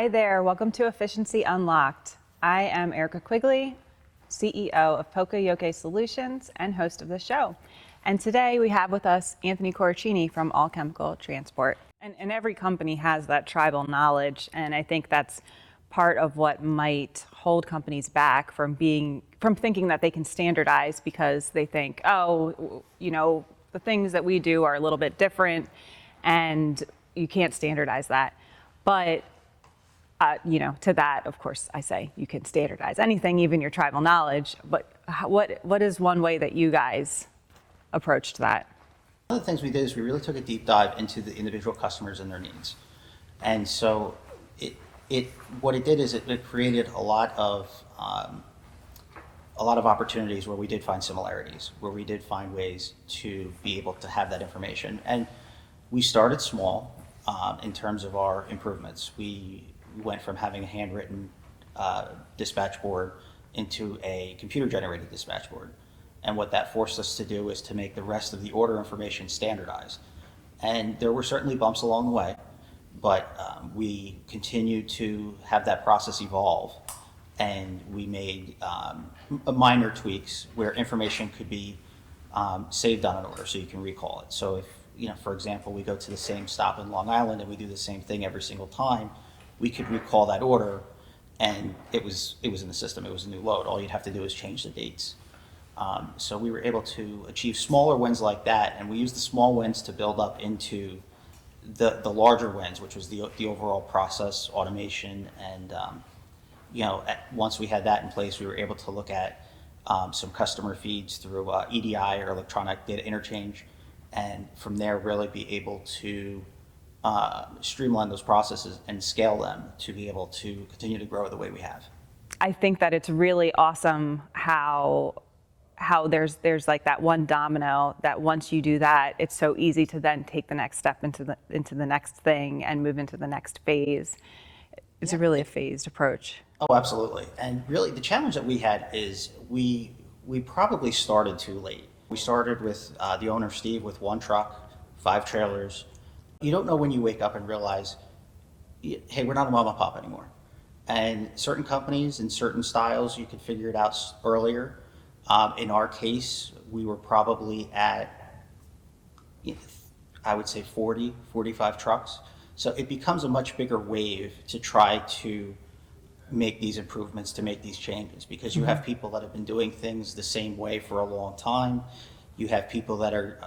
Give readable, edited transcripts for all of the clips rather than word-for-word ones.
Hi there, welcome to Efficiency Unlocked. I am Erica Quigley, CEO of Poka-Yoke Solutions and host of the show. And today we have with us Anthony Coruccini from All Chemical Transport. And every company has that tribal knowledge, and I think that's part of what might hold companies back from thinking that they can standardize, because they think, oh, you know, the things that we do are a little bit different and you can't standardize that. But to that, of course, I say you can standardize anything, even your tribal knowledge. But what is one way that you guys approached that? One of the things we did is we really took a deep dive into the individual customers and their needs. And so what it did is it created a lot of opportunities where we did find similarities, where we did find ways to be able to have that information. And we started small in terms of our improvements. We went from having a handwritten dispatch board into a computer-generated dispatch board. And what that forced us to do is to make the rest of the order information standardized. And there were certainly bumps along the way, but we continued to have that process evolve. And we made minor tweaks where information could be saved on an order so you can recall it. So if, for example, we go to the same stop in Long Island and we do the same thing every single time, we could recall that order and it was in the system. It was a new load. All you'd have to do is change the dates. So we were able to achieve smaller wins like that, and we used the small wins to build up into the larger wins, which was the overall process automation. And once we had that in place, we were able to look at some customer feeds through EDI, or electronic data interchange, and from there really be able to streamline those processes and scale them to be able to continue to grow the way we have. I think that it's really awesome how there's like that one domino that once you do that, it's so easy to then take the next step into the next thing and move into the next phase. It's really a phased approach. Oh, absolutely. And really the challenge that we had is we probably started too late. We started with the owner, Steve, with one truck, 5 trailers. You don't know when you wake up and realize, hey, we're not a mom and pop anymore. And certain companies and certain styles, you can figure it out earlier. In our case, we were probably at, I would say 40, 45 trucks. So it becomes a much bigger wave to try to make these improvements, to make these changes, because you have people that have been doing things the same way for a long time. You have people that are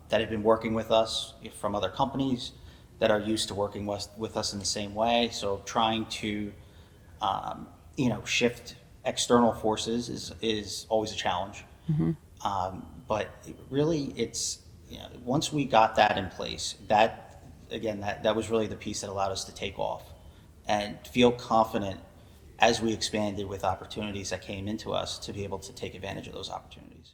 that have been working with us from other companies that are used to working with us in the same way. So trying to shift external forces is always a challenge. But really, it's once we got that in place, that was really the piece that allowed us to take off and feel confident as we expanded with opportunities that came into us to be able to take advantage of those opportunities.